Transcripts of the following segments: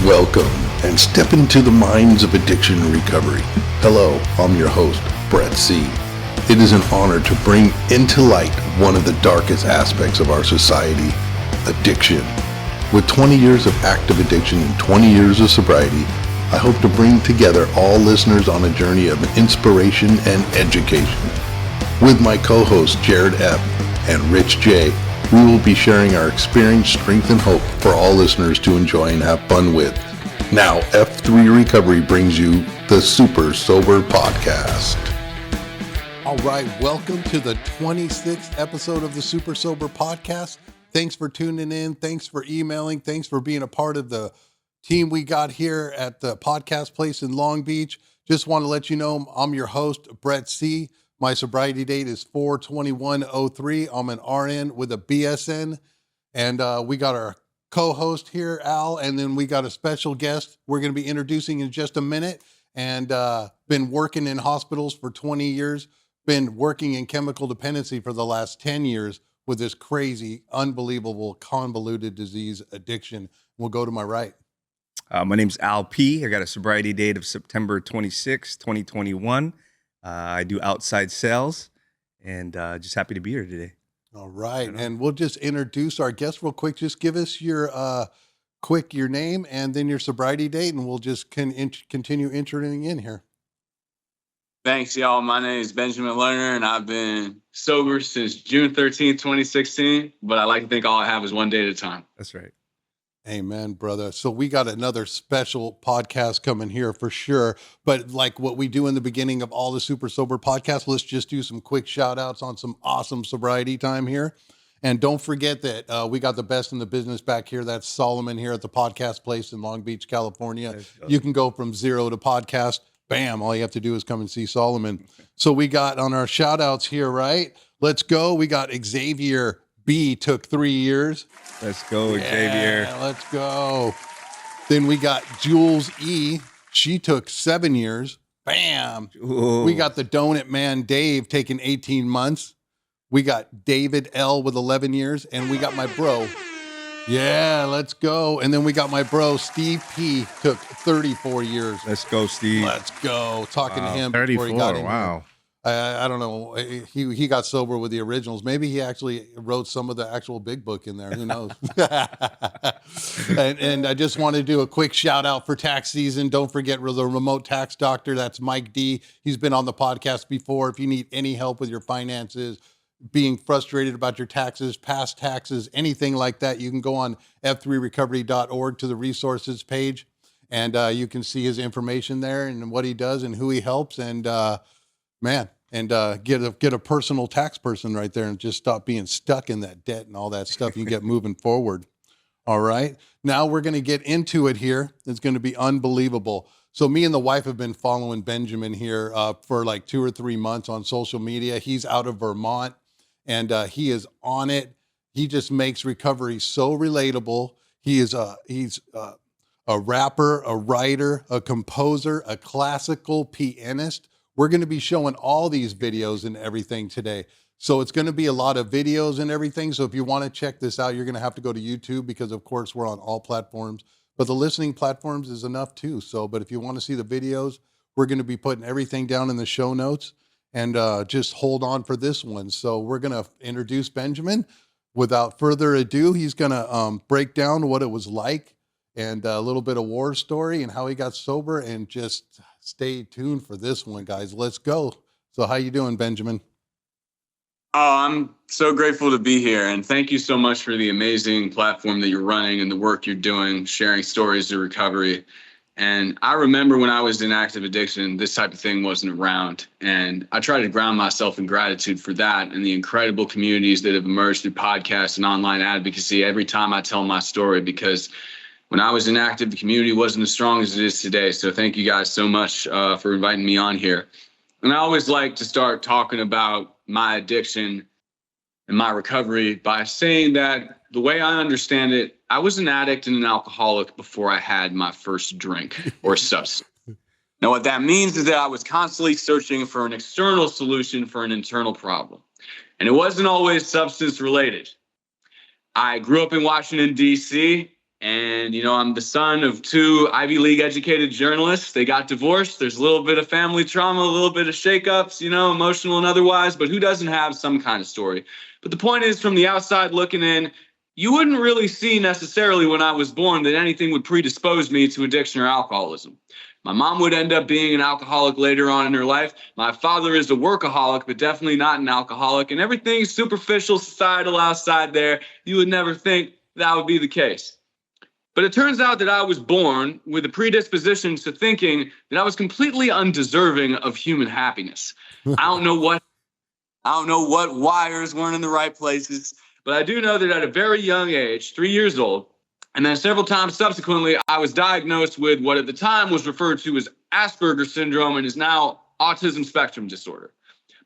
Welcome and step into the minds of addiction and recovery. Hello, I'm your host, Brett C. It is an honor to bring into light one of the darkest aspects of our society, addiction. With 20 years of active addiction and 20 years of sobriety, I hope to bring together all listeners on a journey of inspiration and education. With my co-hosts Jared F. and Rich J., we will be sharing our experience, strength, and hope for all listeners to enjoy and have fun with. Now, F3 Recovery brings you the Super Sober Podcast. All right, welcome to the 26th episode of the Super Sober Podcast. Thanks for tuning in. Thanks for emailing. Thanks for being a part of the team we got here at the podcast place in Long Beach. Just want to let you know I'm your host, Brett C. My sobriety date is 4/21/03. I'm an RN with a BSN. And we got our co-host here, Al, and then we got a special guest we're going to be introducing in just a minute. And been working in hospitals for 20 years, been working in chemical dependency for the last 10 years with this crazy, unbelievable, convoluted disease addiction. We'll go to my right. My name's Al P. I got a sobriety date of September 26, 2021. I do outside sales, and just happy to be here today. All right, and we'll just introduce our guest real quick. Just give us your your name and then your sobriety date, and we'll just continue entering in here. Thanks, y'all. My name is Benjamin Lerner, and I've been sober since June 13th, 2016, but I like to think all I have is one day at a time. That's right. Amen, brother. So we got another special podcast coming here for sure. But like what we do in the beginning of all the Super Sober podcasts, let's just do some quick shout outs on some awesome sobriety time here. And don't forget that we got the best in the business back here. That's Solomon here at the podcast place in Long Beach, California. You can go from zero to podcast. Bam. All you have to do is come and see Solomon. So we got on our shout outs here, right? Let's go. We got Xavier B took 3 years. Let's go, Xavier. Let's go. Then we got Jules E. She took 7 years. Bam. Ooh. We got the Donut Man Dave taking 18 months. We got David L with 11 years. And we got my bro. Yeah, let's go. And then we got my bro, Steve P. took 34 years. Let's go, Steve. Let's go. Talking to him 34, before he got in wow. here. I don't know. He got sober with the originals. Maybe he actually wrote some of the actual big book in there. Who knows? and I just want to do a quick shout out for tax season. Don't forget the remote tax doctor. That's Mike D. He's been on the podcast before. If you need any help with your finances, being frustrated about your taxes, past taxes, anything like that, you can go on f3recovery.org to the resources page, and you can see his information there and what he does and who he helps. And get a personal tax person right there and just stop being stuck in that debt and all that stuff. You get moving forward. All right. Now we're going to get into it here. It's going to be unbelievable. So me and the wife have been following Benjamin here for like 2 or 3 months on social media. He's out of Vermont and he is on it. He just makes recovery so relatable. He's a rapper, a writer, a composer, a classical pianist. We're going to be showing all these videos and everything today. So it's going to be a lot of videos and everything. So if you want to check this out, you're going to have to go to YouTube because, of course, we're on all platforms. But the listening platforms is enough too. But if you want to see the videos, we're going to be putting everything down in the show notes. And just hold on for this one. So we're going to introduce Benjamin. Without further ado, he's going to break down what it was like and a little bit of war story and how he got sober, and just stay tuned for this one, guys. Let's go. So how you doing, Benjamin? Oh, I'm so grateful to be here. And thank you so much for the amazing platform that you're running and the work you're doing, sharing stories of recovery. And I remember when I was in active addiction, this type of thing wasn't around. And I try to ground myself in gratitude for that and the incredible communities that have emerged through podcasts and online advocacy every time I tell my story, because when I was inactive, the community wasn't as strong as it is today. So thank you guys so much for inviting me on here. And I always like to start talking about my addiction and my recovery by saying that the way I understand it, I was an addict and an alcoholic before I had my first drink or substance. Now, what that means is that I was constantly searching for an external solution for an internal problem. And it wasn't always substance related. I grew up in Washington, D.C., And, I'm the son of two Ivy League educated journalists. They got divorced. There's a little bit of family trauma, a little bit of shakeups, emotional and otherwise, but who doesn't have some kind of story? But the point is, from the outside looking in, you wouldn't really see necessarily when I was born that anything would predispose me to addiction or alcoholism. My mom would end up being an alcoholic later on in her life. My father is a workaholic, but definitely not an alcoholic. And everything superficial, societal outside there, you would never think that would be the case. But it turns out that I was born with a predisposition to thinking that I was completely undeserving of human happiness. I don't know what wires weren't in the right places, but I do know that at a very young age, 3 years old, and then several times subsequently, I was diagnosed with what at the time was referred to as Asperger's syndrome and is now autism spectrum disorder.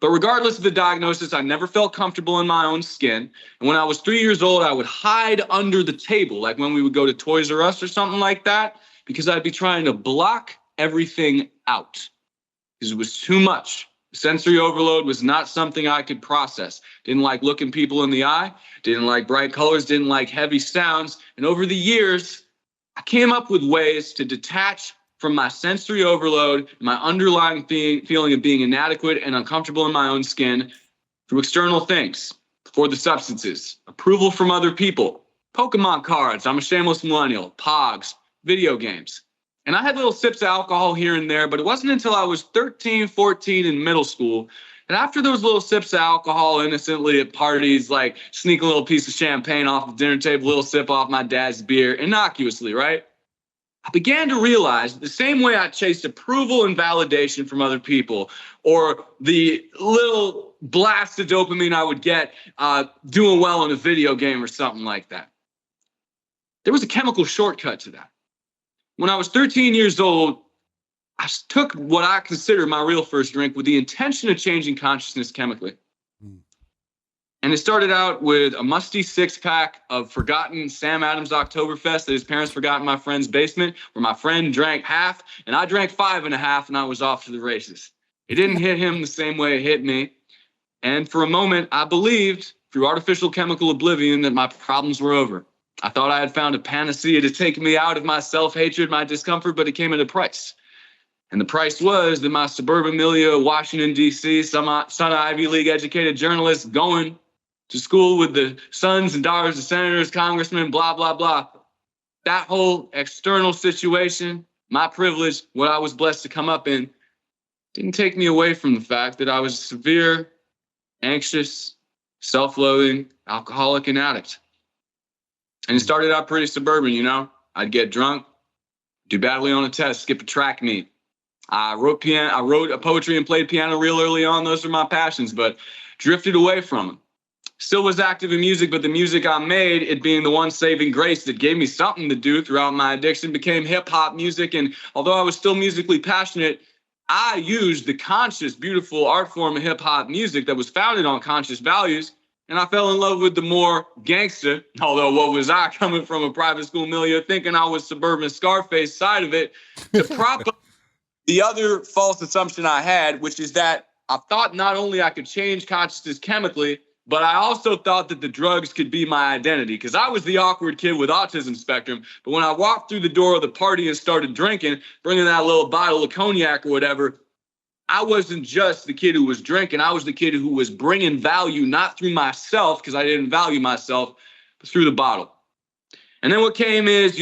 But regardless of the diagnosis, I never felt comfortable in my own skin. And when I was 3 years old, I would hide under the table, like when we would go to Toys R Us or something like that, because I'd be trying to block everything out because it was too much. Sensory overload was not something I could process. Didn't like looking people in the eye, didn't like bright colors, didn't like heavy sounds. And over the years, I came up with ways to detach from my sensory overload, my underlying feeling of being inadequate and uncomfortable in my own skin through external things, for the substances, approval from other people, Pokemon cards, I'm a shameless millennial, pogs, video games. And I had little sips of alcohol here and there, but it wasn't until I was 13, 14 in middle school. And after those little sips of alcohol innocently at parties, like sneak a little piece of champagne off the dinner table, little sip off my dad's beer, innocuously, right? I began to realize the same way I chased approval and validation from other people, or the little blast of dopamine I would get doing well in a video game or something like that. There was a chemical shortcut to that. When I was 13 years old, I took what I consider my real first drink with the intention of changing consciousness chemically. And it started out with a musty six-pack of forgotten Sam Adams Oktoberfest that his parents forgot in my friend's basement, where my friend drank half, and I drank 5.5, and I was off to the races. It didn't hit him the same way it hit me. And for a moment, I believed, through artificial chemical oblivion, that my problems were over. I thought I had found a panacea to take me out of my self-hatred, my discomfort, but it came at a price. And the price was that my suburban milieu of Washington, D.C., son of Ivy League educated journalists going to school with the sons and daughters of senators, congressmen, blah, blah, blah. That whole external situation, my privilege, what I was blessed to come up in, didn't take me away from the fact that I was a severe, anxious, self-loathing, alcoholic, and addict. And it started out pretty suburban, I'd get drunk, do badly on a test, skip a track meet. I wrote poetry and played piano real early on. Those are my passions, but drifted away from them. Still was active in music, but the music I made, it being the one saving grace that gave me something to do throughout my addiction, became hip hop music. And although I was still musically passionate, I used the conscious, beautiful art form of hip hop music that was founded on conscious values. And I fell in love with the more gangster, although what was I coming from a private school milieu thinking I was suburban Scarface side of it, to prop up the other false assumption I had, which is that I thought not only I could change consciousness chemically, but I also thought that the drugs could be my identity, because I was the awkward kid with autism spectrum. But when I walked through the door of the party and started drinking, bringing that little bottle of cognac or whatever, I wasn't just the kid who was drinking. I was the kid who was bringing value, not through myself, because I didn't value myself, but through the bottle. And then what came is,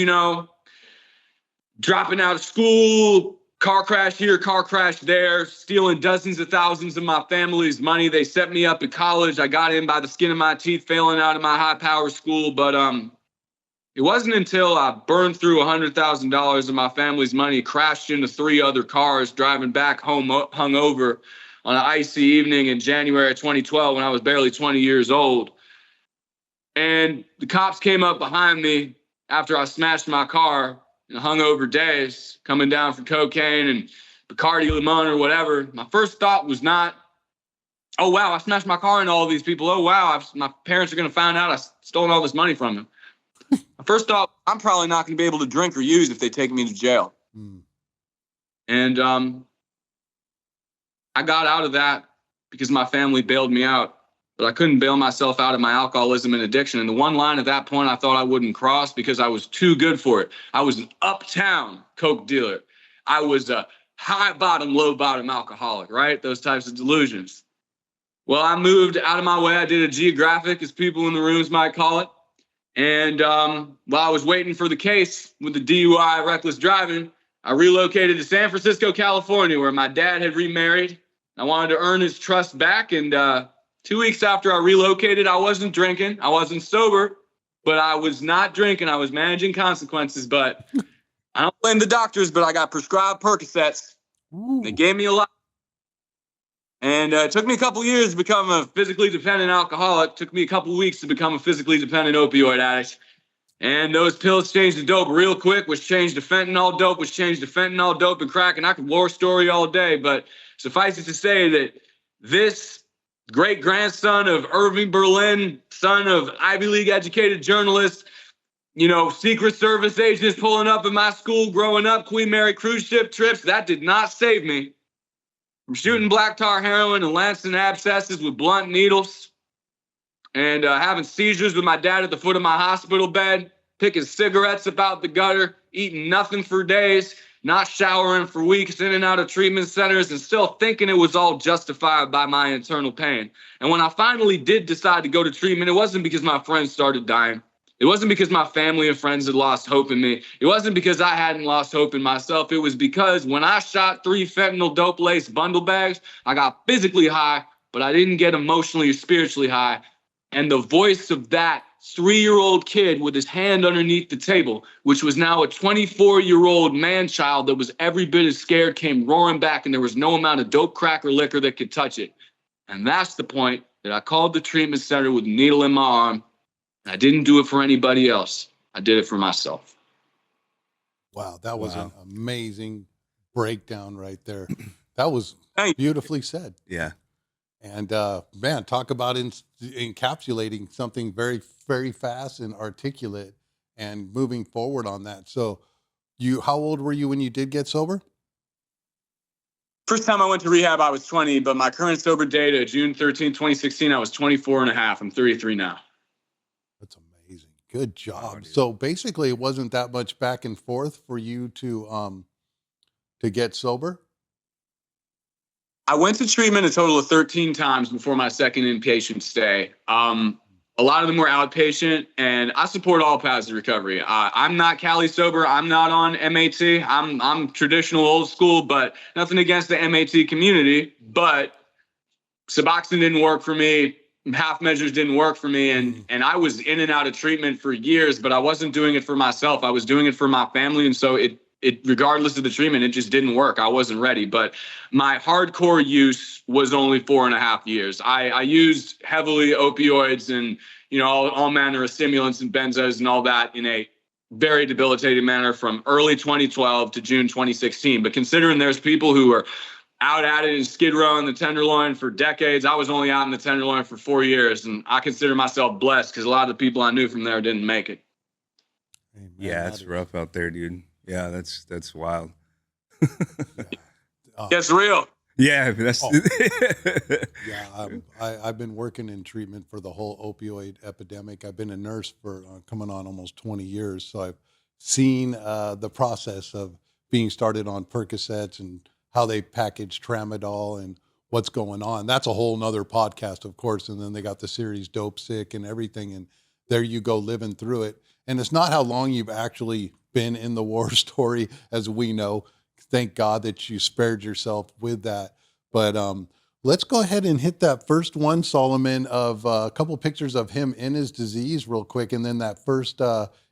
dropping out of school, car crash here, car crash there, stealing dozens of thousands of my family's money. They set me up at college. I got in by the skin of my teeth, failing out of my high-power school. But it wasn't until I burned through $100,000 of my family's money, crashed into 3 other cars, driving back home hungover on an icy evening in January 2012 when I was barely 20 years old. And the cops came up behind me after I smashed my car in hungover days, coming down from cocaine and Bacardi Limon or whatever. My first thought was not, oh, wow, I smashed my car into all these people. Oh, wow, my parents are going to find out I stolen all this money from them. My first thought, I'm probably not going to be able to drink or use if they take me to jail. And I got out of that because my family bailed me out but I couldn't bail myself out of my alcoholism and addiction. And the one line at that point I thought I wouldn't cross because I was too good for it. I was an uptown coke dealer. I was a high bottom, low bottom alcoholic, right? Those types of delusions. Well, I moved out of my way. I did a geographic, as people in the rooms might call it. And while I was waiting for the case with the DUI reckless driving, I relocated to San Francisco, California, where my dad had remarried. I wanted to earn his trust back. And 2 weeks after I relocated, I wasn't drinking. I wasn't sober, but I was not drinking. I was managing consequences. But I don't blame the doctors, but I got prescribed Percocets. They gave me a lot. And it took me a couple years to become a physically dependent alcoholic. It took me a couple weeks to become a physically dependent opioid addict. And those pills changed to dope real quick, which changed to fentanyl dope, which changed to fentanyl dope and crack. And I could war story all day, but suffice it to say that this great-grandson of Irving Berlin, son of Ivy League educated journalist, Secret Service agents pulling up in my school growing up, Queen Mary cruise ship trips, that did not save me from shooting black tar heroin and lancing abscesses with blunt needles, and having seizures with my dad at the foot of my hospital bed, picking cigarettes about the gutter, eating nothing for days, not showering for weeks, in and out of treatment centers, and still thinking it was all justified by my internal pain. And when I finally did decide to go to treatment, it wasn't because my friends started dying. It wasn't because my family and friends had lost hope in me. It wasn't because I hadn't lost hope in myself. It was because when I shot 3 fentanyl dope-laced bundle bags, I got physically high, but I didn't get emotionally or spiritually high. And the voice of that 3-year-old kid with his hand underneath the table, which was now a 24-year-old man-child that was every bit as scared, came roaring back, and there was no amount of dope, crack, or liquor that could touch it. And that's the point that I called the treatment center with a needle in my arm. I didn't do it for anybody else. I did it for myself. Wow, that was an amazing breakdown right there. That was beautifully said. Yeah. And man, talk about encapsulating something very, very fast and articulate and moving forward on that. So how old were you when you did get sober? First time I went to rehab, I was 20, but my current sober date of June 13, 2016, I was 24 and a half. I'm 33 now. That's amazing. Good job. Wow, so basically it wasn't that much back and forth for you to get sober? I went to treatment a total of 13 times before my second inpatient stay. A lot of them were outpatient, and I support all paths of recovery. I'm not Cali sober. I'm not on MAT. I'm traditional old school, but nothing against the MAT community. But Suboxone didn't work for me. Half measures didn't work for me. And I was in and out of treatment for years, but I wasn't doing it for myself. I was doing it for my family. And so it regardless of the treatment, it just didn't work. I wasn't ready. But my hardcore use was only 4.5 years. I used heavily opioids and, all manner of stimulants and benzos and all that in a very debilitating manner from early 2012 to June 2016. But considering there's people who are out at it in Skid Row and the Tenderloin for decades, I was only out in the Tenderloin for 4 years. And I consider myself blessed because a lot of the people I knew from there didn't make it. Amen. Yeah, it's rough out there, dude. Yeah, that's wild. It's real. Yeah, that's yeah. I've been working in treatment for the whole opioid epidemic. I've been a nurse for coming on almost 20 years, so I've seen the process of being started on Percocets and how they package tramadol and what's going on. That's a whole nother podcast, of course. And then they got the series Dope Sick and everything, and there you go living through it. And it's not how long you've actually been in the war story, as we know. Thank God that you spared yourself with that. But let's go ahead and hit that first one, Solomon, of a couple pictures of him in his disease real quick. And then that first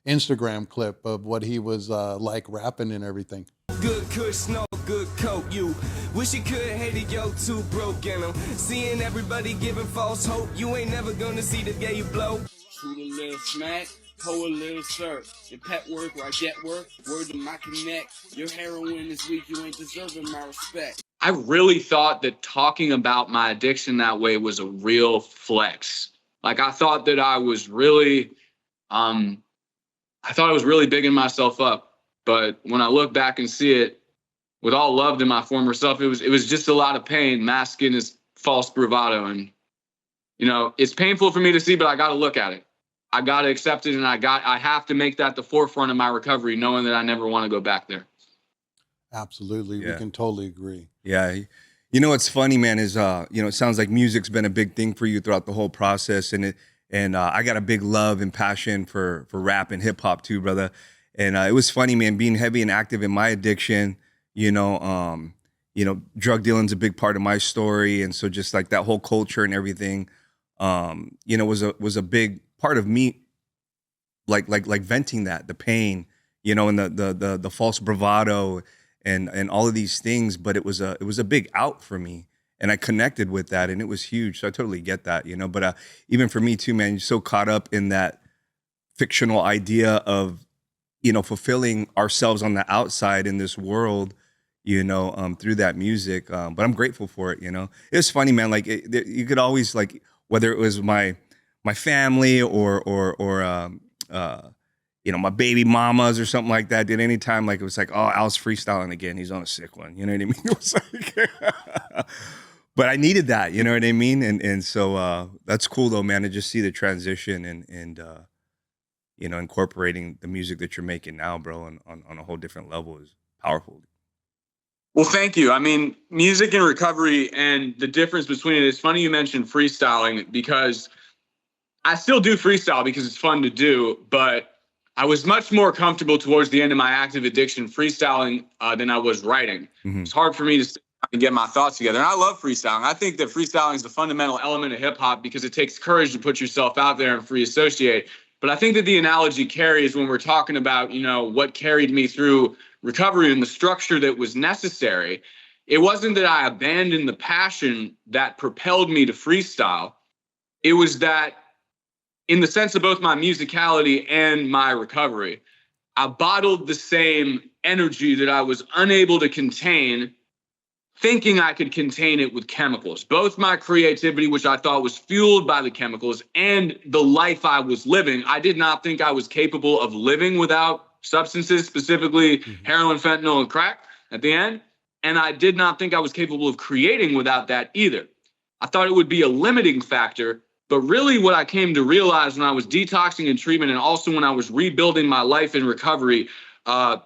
Instagram clip of what he was like rapping and everything. Good kush, no good coke. You wish you could hate it, yo, too broke in them. Seeing everybody giving false hope. You ain't never gonna see the day you blow. Shoot a little smack. Pour a little syrup. Your pet work where I get work. Word to my connect. Your heroin this week, you ain't deserving my respect. I really thought that talking about my addiction that way was a real flex. Like I thought that I was really, bigging myself up. But when I look back and see it, with all love to my former self, it was just a lot of pain masking his false bravado. And It's painful for me to see, but I got to look at it. I got to accept it. And I have to make that the forefront of my recovery, knowing that I never want to go back there. Absolutely. We Yeah. can totally agree. Yeah. What's funny, man, is, it sounds like music's been a big thing for you throughout the whole process. And I got a big love and passion for rap and hip hop too, brother. And it was funny, man, being heavy and active in my addiction, drug dealing's a big part of my story. And so just like that whole culture and everything, was a big part of me, like venting the pain, and the false bravado and all of these things. But it was a big out for me. And I connected with that, and it was huge. So I totally get that, But even for me too, man, you're so caught up in that fictional idea of, fulfilling ourselves on the outside in this world, through that music. But I'm grateful for it, It's funny, man. Like you could always, like, whether it was my family or my baby mamas or something like that, did any time, like, it was like, oh, Al's freestyling again. He's on a sick one. You know what I mean? It was like, but I needed that, you know what I mean? And so that's cool though, man, to just see the transition and incorporating the music that you're making now, bro, on a whole different level is powerful. Well, thank you. I mean, music and recovery and the difference between it, it's funny you mentioned freestyling, because I still do freestyle because it's fun to do, but I was much more comfortable towards the end of my active addiction freestyling than I was writing. Mm-hmm. It's hard for me to get my thoughts together. And I love freestyling. I think that freestyling is the fundamental element of hip hop because it takes courage to put yourself out there and free associate. But I think that the analogy carries when we're talking about, what carried me through recovery and the structure that was necessary. It wasn't that I abandoned the passion that propelled me to freestyle. It was that, in the sense of both my musicality and my recovery, I bottled the same energy that I was unable to contain, thinking I could contain it with chemicals. Both my creativity, which I thought was fueled by the chemicals, and the life I was living. I did not think I was capable of living without substances, specifically heroin, fentanyl, and crack at the end. And I did not think I was capable of creating without that either. I thought it would be a limiting factor. But really what I came to realize when I was detoxing in treatment, and also when I was rebuilding my life in recovery, I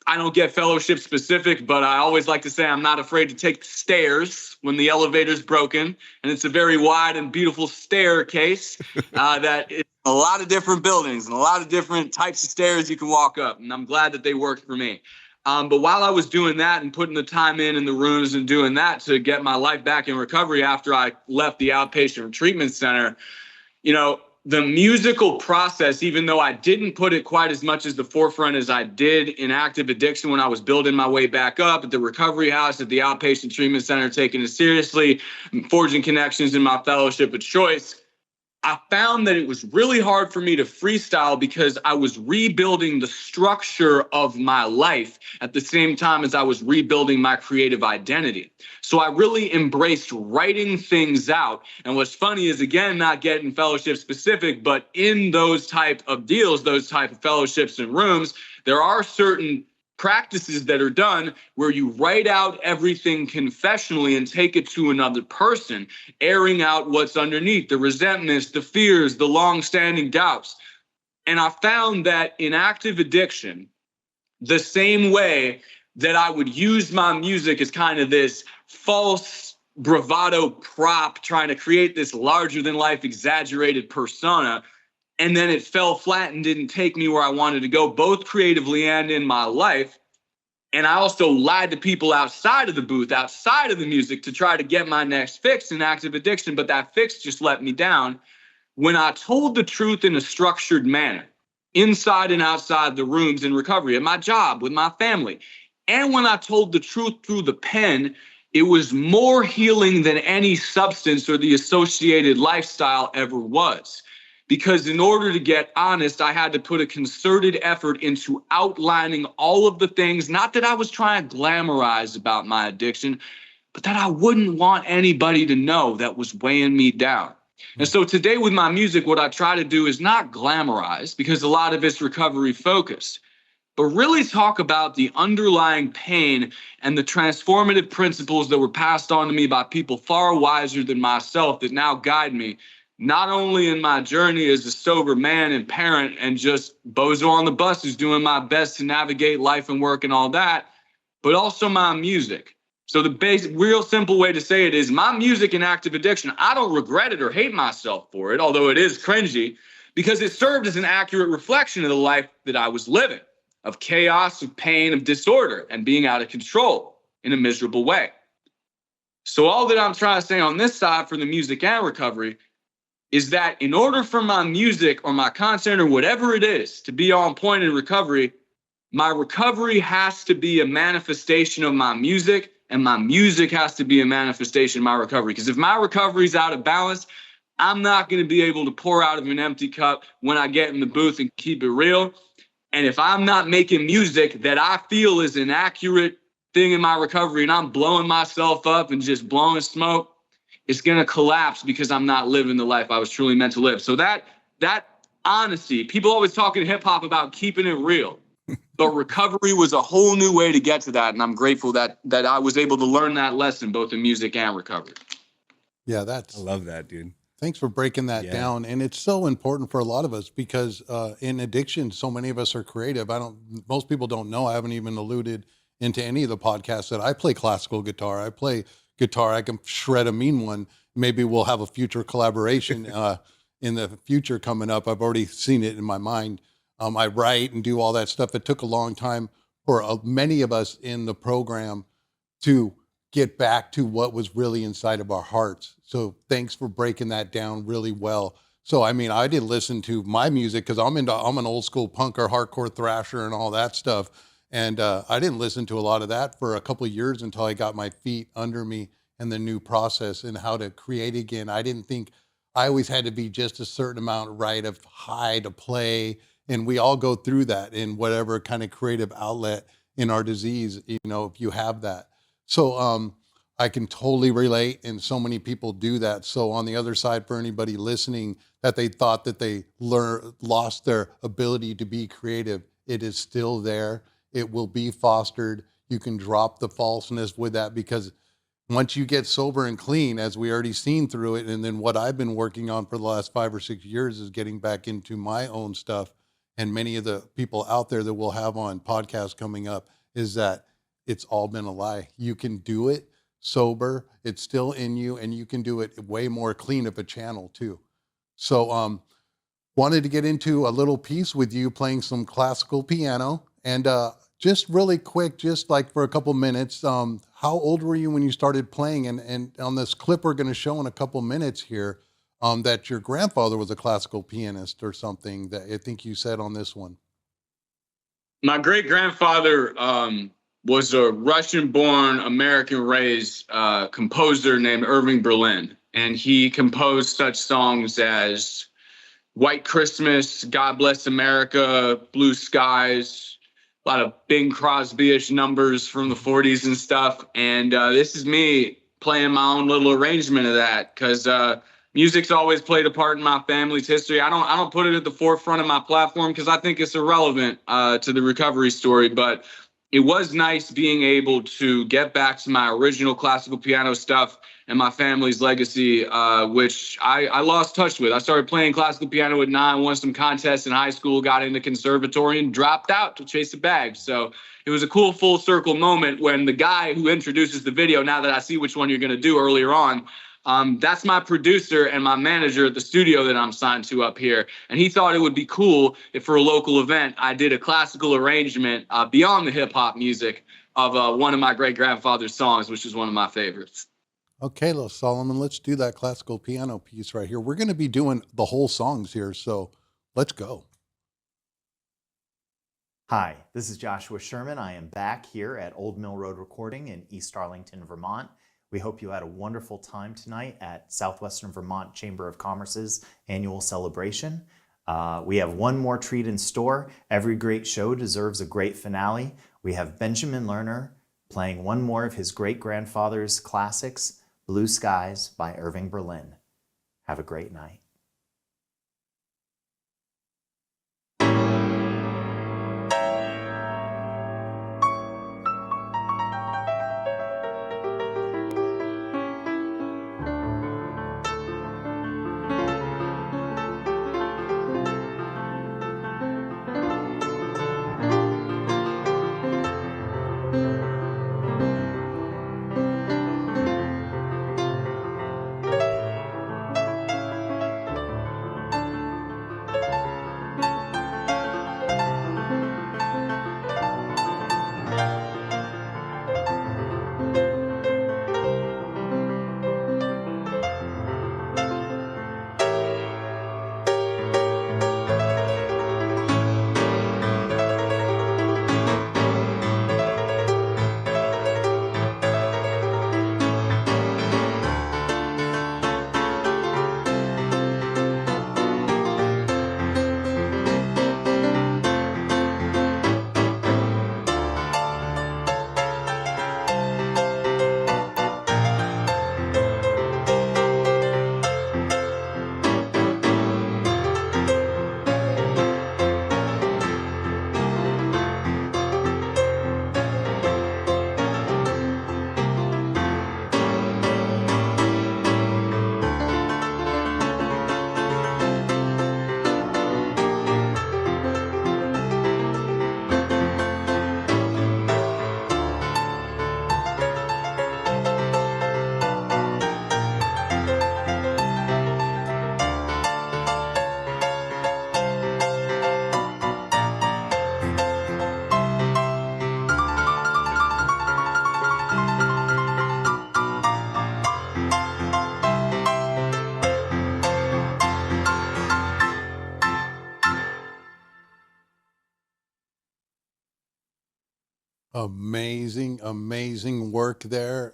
don't get fellowship specific, but I always like to say I'm not afraid to take the stairs when the elevator's broken. And it's a very wide and beautiful staircase that is a lot of different buildings and a lot of different types of stairs you can walk up. And I'm glad that they worked for me. But while I was doing that and putting the time in the rooms and doing that to get my life back in recovery after I left the outpatient treatment center, the musical process, even though I didn't put it quite as much as the forefront as I did in active addiction when I was building my way back up at the recovery house, at the outpatient treatment center, taking it seriously, forging connections in my fellowship of choice, I found that it was really hard for me to freestyle because I was rebuilding the structure of my life at the same time as I was rebuilding my creative identity. So I really embraced writing things out. And what's funny is, again, not getting fellowship specific, but in those type of deals, those type of fellowships and rooms, there are certain practices that are done where you write out everything confessionally and take it to another person, airing out what's underneath, the resentments, the fears, the long-standing doubts. And I found that in active addiction, the same way that I would use my music as kind of this false bravado prop, trying to create this larger-than-life exaggerated persona, and then it fell flat and didn't take me where I wanted to go, both creatively and in my life. And I also lied to people outside of the booth, outside of the music, to try to get my next fix in active addiction. But that fix just let me down. When I told the truth in a structured manner, inside and outside the rooms in recovery, at my job, with my family, and when I told the truth through the pen, it was more healing than any substance or the associated lifestyle ever was. Because in order to get honest, I had to put a concerted effort into outlining all of the things, not that I was trying to glamorize about my addiction, but that I wouldn't want anybody to know that was weighing me down. And so today with my music, what I try to do is not glamorize, because a lot of it's recovery focused, but really talk about the underlying pain and the transformative principles that were passed on to me by people far wiser than myself that now guide me, not only in my journey as a sober man and parent and just bozo on the bus who's doing my best to navigate life and work and all that, but also my music. So the basic, real simple way to say it is my music and active addiction, I don't regret it or hate myself for it, although it is cringy, because it served as an accurate reflection of the life that I was living, of chaos, of pain, of disorder, and being out of control in a miserable way. So all that I'm trying to say on this side for the music and recovery is that in order for my music or my content or whatever it is to be on point in recovery, my recovery has to be a manifestation of my music, and my music has to be a manifestation of my recovery. Because if my recovery is out of balance, I'm not going to be able to pour out of an empty cup when I get in the booth and keep it real. And if I'm not making music that I feel is an accurate thing in my recovery and I'm blowing myself up and just blowing smoke, it's going to collapse because I'm not living the life I was truly meant to live. So that honesty, people always talk in hip hop about keeping it real. But recovery was a whole new way to get to that. And I'm grateful that I was able to learn that lesson, both in music and recovery. Yeah, I love that, dude. thanks for breaking that down. And it's so important for a lot of us because in addiction, so many of us are creative. Most people don't know, I haven't even alluded into any of the podcasts that I play classical guitar. I play guitar. I can shred a mean one. Maybe we'll have a future collaboration in the future coming up. I've already seen it in my mind. I write and do all that stuff. It took a long time for many of us in the program to get back to what was really inside of our hearts. So thanks for breaking that down really well. So, I mean, I did listen to my music because I'm an old school punker, hardcore thrasher and all that stuff. And I didn't listen to a lot of that for a couple of years until I got my feet under me and the new process and how to create again. I didn't think I always had to be just a certain amount right of high to play. And we all go through that in whatever kind of creative outlet in our disease, you know, if you have that. So I can totally relate, and so many people do that. So on the other side, for anybody listening that they thought that they lost their ability to be creative, it is still there. It will be fostered. You can drop the falseness with that because once you get sober and clean, as we already seen through it, and then what I've been working on for the last 5 or 6 years is getting back into my own stuff. And many of the people out there that we'll have on podcasts coming up is that it's all been a lie. You can do it sober. It's still in you, and you can do it way more clean of a channel too. So wanted to get into a little piece with you playing some classical piano. And just really quick, just like for a couple minutes, how old were you when you started playing? And on this clip we're going to show in a couple minutes here, that your grandfather was a classical pianist or something that I think you said on this one. My great grandfather was a Russian-born, American-raised composer named Irving Berlin, and he composed such songs as White Christmas, God Bless America, Blue Skies, a lot of Bing Crosby-ish numbers from the 40s and stuff. And this is me playing my own little arrangement of that because music's always played a part in my family's history. I don't put it at the forefront of my platform because I think it's irrelevant to the recovery story, but it was nice being able to get back to my original classical piano stuff and my family's legacy, which I lost touch with. I started playing classical piano at 9, won some contests in high school, got into conservatory, and dropped out to chase a bag. So it was a cool full circle moment when the guy who introduces the video, now that I see which one you're going to do earlier on, that's my producer and my manager at the studio that I'm signed to up here. And he thought it would be cool if for a local event, I did a classical arrangement beyond the hip hop music of one of my great grandfather's songs, which is one of my favorites. Okay, Solomon, let's do that classical piano piece right here. We're going to be doing the whole songs here, so let's go. Hi, this is Joshua Sherman. I am back here at Old Mill Road Recording in East Arlington, Vermont. We hope you had a wonderful time tonight at Southwestern Vermont Chamber of Commerce's annual celebration. We have one more treat in store. Every great show deserves a great finale. We have Benjamin Lerner playing one more of his great-grandfather's classics, Blue Skies by Irving Berlin. Have a great night. Amazing, amazing work there,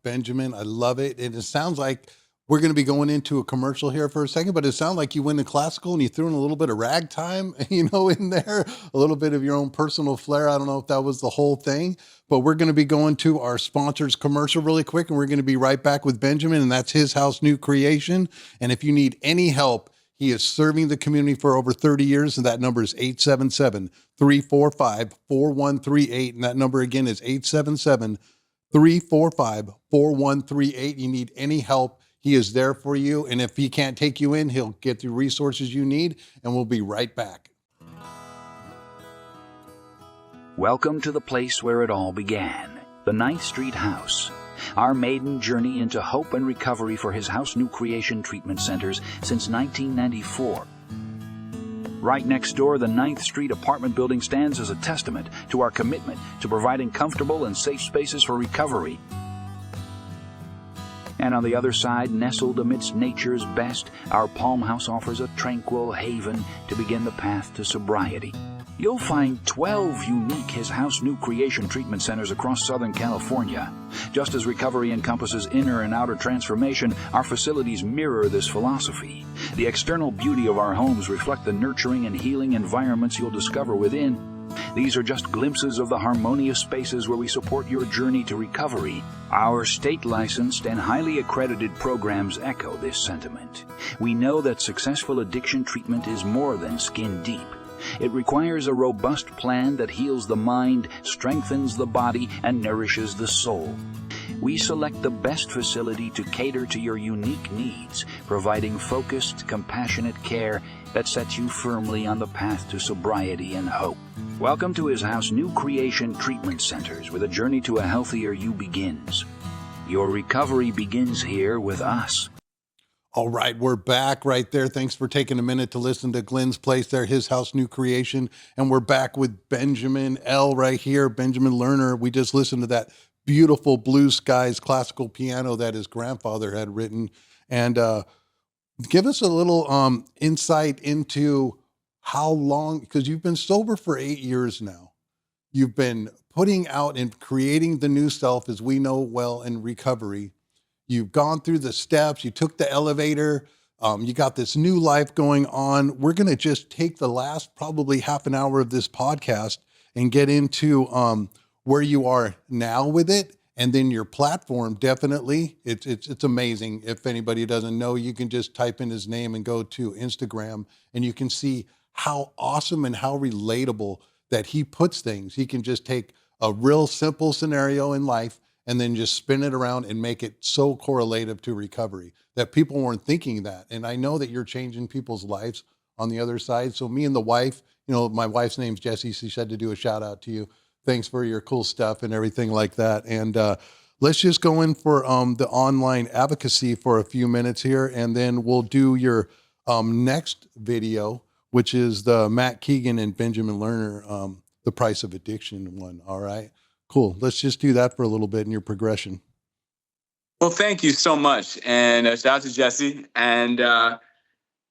Benjamin. I love it. And it sounds like we're going to be going into a commercial here for a second, but it sounds like you went to classical and you threw in a little bit of ragtime, in there, a little bit of your own personal flair. I don't know if that was the whole thing, but we're going to be going to our sponsors commercial really quick, and we're going to be right back with Benjamin, and that's his house, New Creation. And if you need any help, he is serving the community for over 30 years, and that number is 877-345-4138. And that number again is 877-345-4138. You need any help, he is there for you. And if he can't take you in, he'll get the resources you need, and we'll be right back. Welcome to the place where it all began, the 9th Street House. Our maiden journey into hope and recovery for his House New Creation treatment centers since 1994. Right next door, the 9th Street apartment building stands as a testament to our commitment to providing comfortable and safe spaces for recovery. And on the other side, nestled amidst nature's best, our Palm House offers a tranquil haven to begin the path to sobriety. You'll find 12 unique His House New Creation treatment centers across Southern California. Just as recovery encompasses inner and outer transformation, our facilities mirror this philosophy. The external beauty of our homes reflect the nurturing and healing environments you'll discover within. These are just glimpses of the harmonious spaces where we support your journey to recovery. Our state-licensed and highly accredited programs echo this sentiment. We know that successful addiction treatment is more than skin deep. It requires a robust plan that heals the mind, strengthens the body, and nourishes the soul. We select the best facility to cater to your unique needs, providing focused, compassionate care that sets you firmly on the path to sobriety and hope. Welcome to His House New Creation Treatment Centers, where the journey to a healthier you begins. Your recovery begins here with us. All right, we're back right there. Thanks for taking a minute to listen to Glenn's Place there, His House New Creation. And we're back with Benjamin L. right here, Benjamin Lerner. We just listened to that beautiful Blue Skies classical piano that his grandfather had written. And give us a little insight into how long, because you've been sober for 8 years now. You've been putting out and creating the new self, as we know well, in recovery. You've gone through the steps, you took the elevator, you got this new life going on. We're going to just take the last probably half an hour of this podcast and get into where you are now with it. And then your platform, definitely, it's amazing. If anybody doesn't know, you can just type in his name and go to Instagram, and you can see how awesome and how relatable that he puts things. He can just take a real simple scenario in life and then just spin it around and make it so correlative to recovery that people weren't thinking that. And I know that you're changing people's lives on the other side. So me and the wife, my wife's name's Jessie. She said to do a shout out to you. Thanks for your cool stuff and everything like that. And let's just go in for the online advocacy for a few minutes here. And then we'll do your next video, which is the Matt Keegan and Benjamin Lerner, the price of addiction one. All right. Cool. Let's just do that for a little bit in your progression. Well, thank you so much. And shout out to Jesse. And I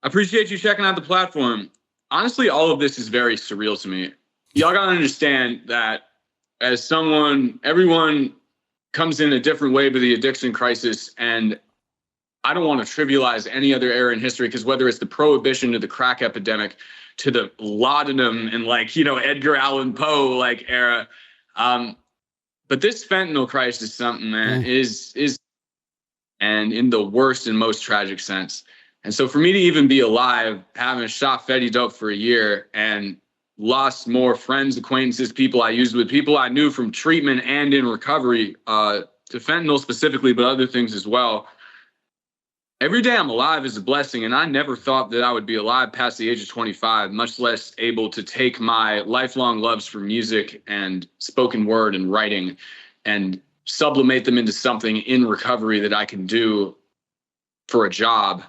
appreciate you checking out the platform. Honestly, all of this is very surreal to me. Y'all got to understand that as someone, everyone comes in a different way with the addiction crisis. And I don't want to trivialize any other era in history, because whether it's the prohibition to the crack epidemic to the laudanum and Edgar Allan Poe era. But this fentanyl crisis is something, man, is and in the worst and most tragic sense. And so for me to even be alive, having shot Fetty dope for a year and lost more friends, acquaintances, people I used with, people I knew from treatment and in recovery, to fentanyl specifically, but other things as well. Every day I'm alive is a blessing, and I never thought that I would be alive past the age of 25, much less able to take my lifelong loves for music and spoken word and writing and sublimate them into something in recovery that I can do for a job.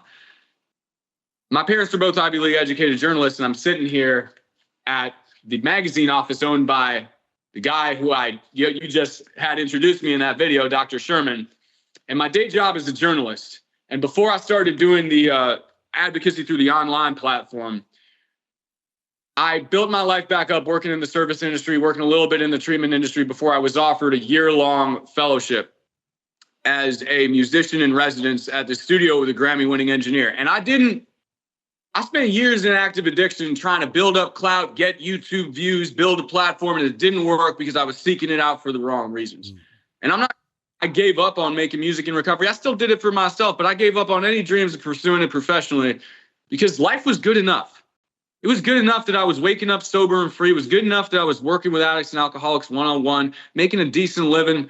My parents are both Ivy League educated journalists, and I'm sitting here at the magazine office owned by the guy who you just had introduced me in that video, Dr. Sherman. And my day job is a journalist. And before I started doing the advocacy through the online platform, I built my life back up working in the service industry, working a little bit in the treatment industry before I was offered a year-long fellowship as a musician in residence at the studio with a Grammy-winning engineer. And I spent years in active addiction trying to build up clout, get YouTube views, build a platform, and it didn't work because I was seeking it out for the wrong reasons. And I gave up on making music in recovery. I still did it for myself, but I gave up on any dreams of pursuing it professionally because life was good enough. It was good enough that I was waking up sober and free. It was good enough that I was working with addicts and alcoholics one-on-one, making a decent living.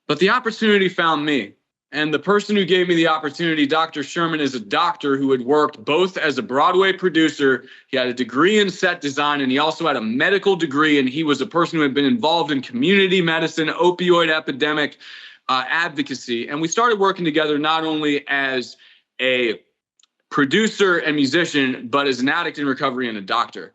But the opportunity found me. And the person who gave me the opportunity, Dr. Sherman, is a doctor who had worked both as a Broadway producer. He had a degree in set design, and he also had a medical degree. And he was a person who had been involved in community medicine, opioid epidemic, advocacy. And we started working together not only as a producer and musician, but as an addict in recovery and a doctor.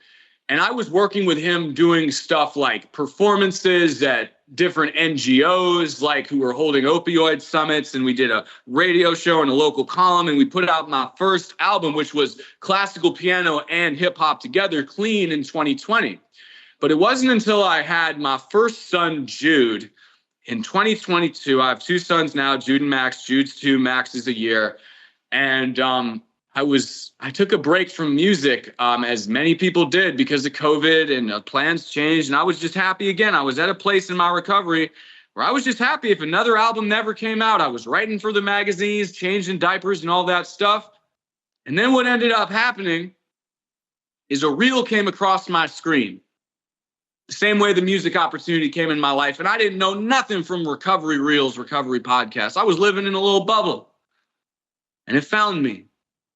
And I was working with him doing stuff like performances at different NGOs, like who were holding opioid summits. And we did a radio show in a local column. And we put out my first album, which was classical piano and hip hop together, Clean, in 2020. But it wasn't until I had my first son, Jude, in 2022. I have two sons now, Jude and Max. Jude's 2, Max is a year. And I took a break from music, as many people did because of COVID and plans changed. And I was just happy again. I was at a place in my recovery where I was just happy if another album never came out. I was writing for the magazines, changing diapers and all that stuff. And then what ended up happening is a reel came across my screen. The same way the music opportunity came in my life. And I didn't know nothing from recovery reels, recovery podcasts. I was living in a little bubble. And it found me.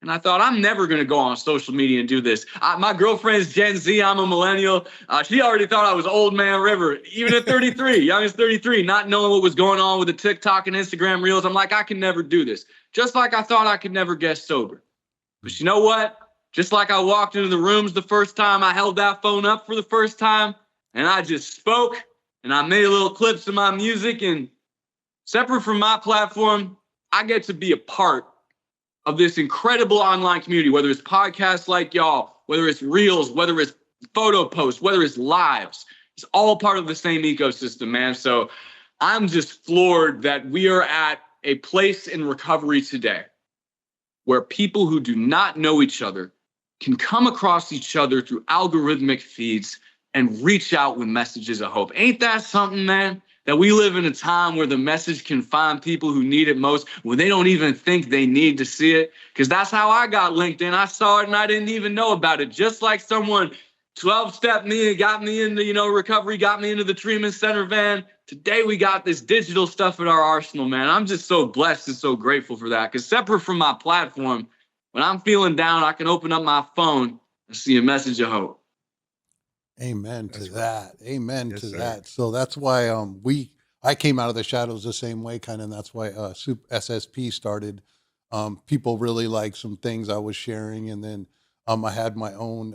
And I thought, I'm never going to go on social media and do this. My girlfriend's Gen Z. I'm a millennial. She already thought I was old man River, even at 33, young as 33, not knowing what was going on with the TikTok and Instagram reels. I'm like, I can never do this. Just like I thought I could never get sober. But you know what? Just like I walked into the rooms the first time, I held that phone up for the first time, and I just spoke, and I made little clips of my music. And separate from my platform, I get to be a part of this incredible online community, whether it's podcasts like y'all, whether it's reels, whether it's photo posts, whether it's lives. It's all part of the same ecosystem, man. So I'm just floored that we are at a place in recovery today where people who do not know each other can come across each other through algorithmic feeds and reach out with messages of hope. Ain't that something, man? That we live in a time where the message can find people who need it most when they don't even think they need to see it. Because that's how I got LinkedIn. I saw it and I didn't even know about it. Just like someone 12-stepped me and got me into, recovery, got me into the treatment center van. Today we got this digital stuff at our arsenal, man. I'm just so blessed and so grateful for that. Because separate from my platform, when I'm feeling down, I can open up my phone and see a message of hope. Amen to that. Amen to that. So that's why I came out of the shadows the same way, kind of, and that's why SSP started. People really liked some things I was sharing, and then I had my own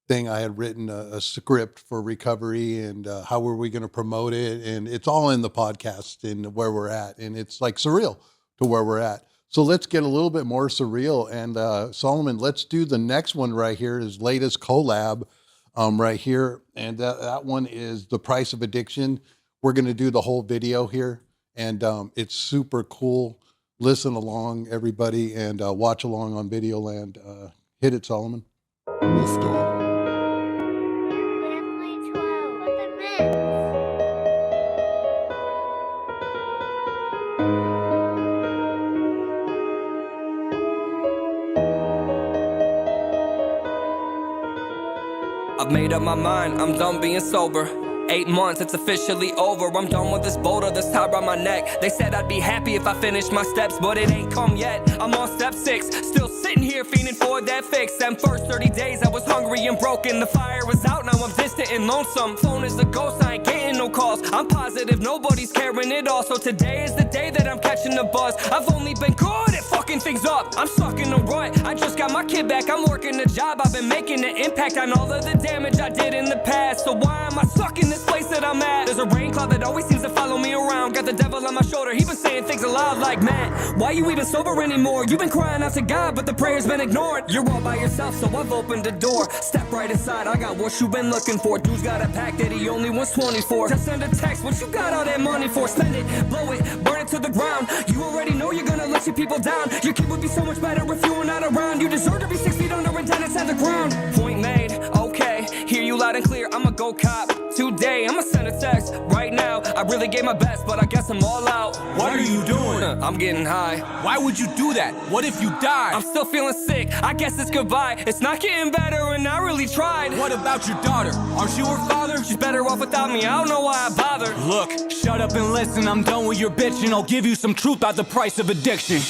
thing. I had written a script for recovery and how were we going to promote it, and it's all in the podcast and where we're at, and it's like surreal to where we're at. So let's get a little bit more surreal, and Solomon, let's do the next one right here, his latest collab. Right here, and that one is The Price of Addiction. We're going to do the whole video here, and it's super cool. Listen along, everybody, and watch along on Videoland. Hit it, Solomon. Wolf Dog. I've made up my mind, I'm done being sober. 8 months, it's officially over. I'm done with this boulder that's tied around my neck. They said I'd be happy if I finished my steps, but it ain't come yet. I'm on step 6, still sitting here fiending for that fix. Them first 30 days I was hungry and broken. The fire was out, now I'm distant and lonesome. Phone is a ghost, I ain't getting no calls. I'm positive nobody's caring at all. So today is the day that I'm catching the buzz. I've only been good at fucking things up. I'm stuck in a rut, I just got my kid back. I'm working a job, I've been making an impact on all of the damage I did in the past. So why am I stuck in this place that I'm at. There's a rain cloud that always seems to follow me around. Got the devil on my shoulder, he been saying things aloud like, man, why you even sober anymore? You've been crying out to God, but the prayer's been ignored. You're all by yourself, so I've opened the door. Step right inside, I got what you been looking for. Dude's got a pack that he only wants 24. Just send a text, what you got all that money for? Spend it, blow it, burn it to the ground. You already know you're gonna let your people down. Your kid would be so much better if you were not around. You deserve to be 6 feet under and 10 inside the ground. Point made, okay, hear you loud and clear. I'ma go cop today, I'ma send a text right now. I really gave my best, but I guess I'm all out. What are you doing? I'm getting high. Why would you do that? What if you die? I'm still feeling sick, I guess it's goodbye. It's not getting better and I really tried. What about your daughter? Aren't you her father? She's better off without me, I don't know why I bother. Look, shut up and listen, I'm done with your bitching. I'll give you some truth about the price of addiction.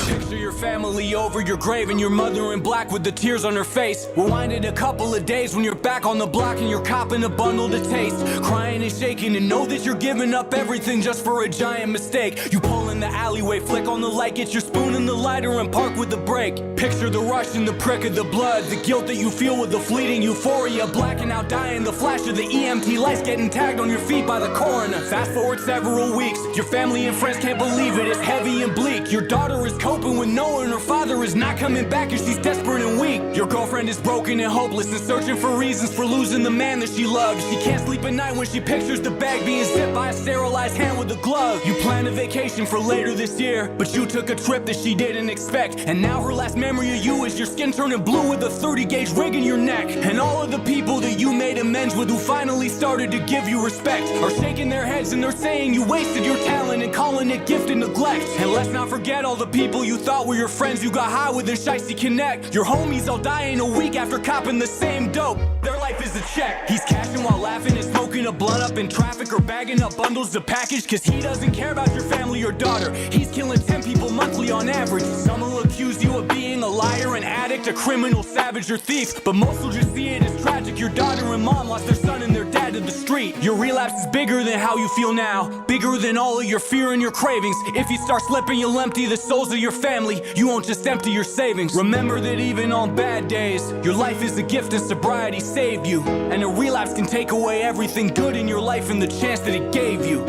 Picture your family over your grave and your mother in black with the tears on her face. Rewind it a couple of days when you're back on the block and you're copping a bundle to taste. Crying and shaking and know that you're giving up everything just for a giant mistake. You pull in the alleyway, flick on the light, get your spoon in the lighter and park with the brake. Picture the rush and the prick of the blood, the guilt that you feel with the fleeting euphoria. Blacking out, dying, the flash of the EMT lights getting tagged on your feet by the coroner. Fast forward several weeks, your family and friends can't believe it, it's heavy and bleak. Your daughter is coping with knowing her father is not coming back and she's desperate and weak. Your girlfriend is broken and hopeless and searching for reasons for losing the man that she loves. She can't sleep at night when she pictures the bag being zipped by a sterilized hand with a glove. You planned a vacation for later this year, but you took a trip that she didn't expect. And now her last memory of you is your skin turning blue with a 30 gauge rig in your neck. And all of the people that you made amends with who finally started to give you respect are shaking their heads and they're saying you wasted your talent and calling it gift and neglect. And let's not forget all the people you thought were your friends you got high with in Shiesty Connect. Your homies all dying a week after copping the same dope. Their life is a check. He's cashing while laughing and smoking a blunt up in traffic or bagging up bundles to package cause he doesn't care about your family or daughter. He's killing 10 people monthly on average. Some will accuse you of being a liar, an addict, a criminal, savage, or thief, but most will just see it as tragic. Your daughter and mom lost their son and their dad to the street. Your relapse is bigger than how you feel now, bigger than all of your fear and your cravings. If you start slipping, you'll empty the souls of your family. You won't just empty your savings. Remember that even on bad days, your life is a gift and sobriety saved you. And a relapse can take away everything good in your life and the chance that it gave you.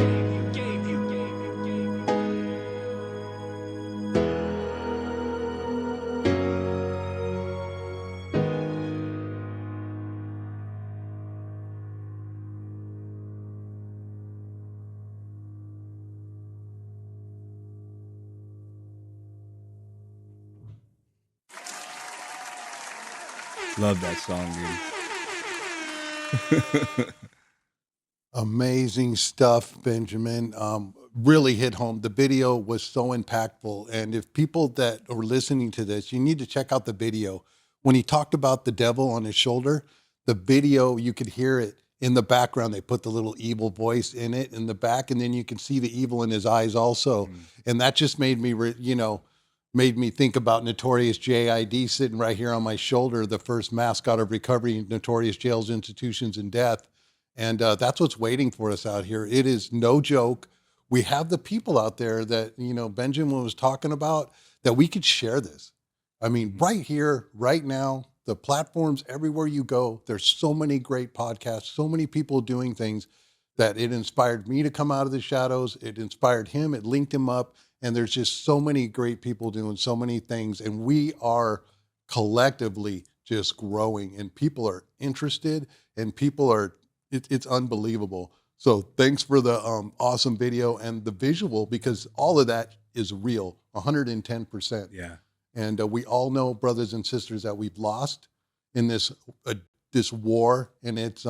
Love that song, dude. Amazing stuff, Benjamin. Really hit home. The video was so impactful. And if people that are listening to this, you need to check out the video. When he talked about the devil on his shoulder, the video, you could hear it in the background. They put the little evil voice in it in the back, and then you can see the evil in his eyes also. And that just made me, made me think about Notorious J.I.D. sitting right here on my shoulder, the first mascot of recovery, Notorious Jails, Institutions, and Death. And that's what's waiting for us out here. It is no joke. We have the people out there that, Benjamin was talking about, that we could share this. I mean, right here, right now, the platforms everywhere you go, there's so many great podcasts, so many people doing things that it inspired me to come out of the shadows. It inspired him. It linked him up. And there's just so many great people doing so many things. And we are collectively just growing, and people are interested, and people are, it's unbelievable. So thanks for the awesome video and the visual, because all of that is real, 110%. Yeah. And we all know, brothers and sisters, that we've lost in this war, and it's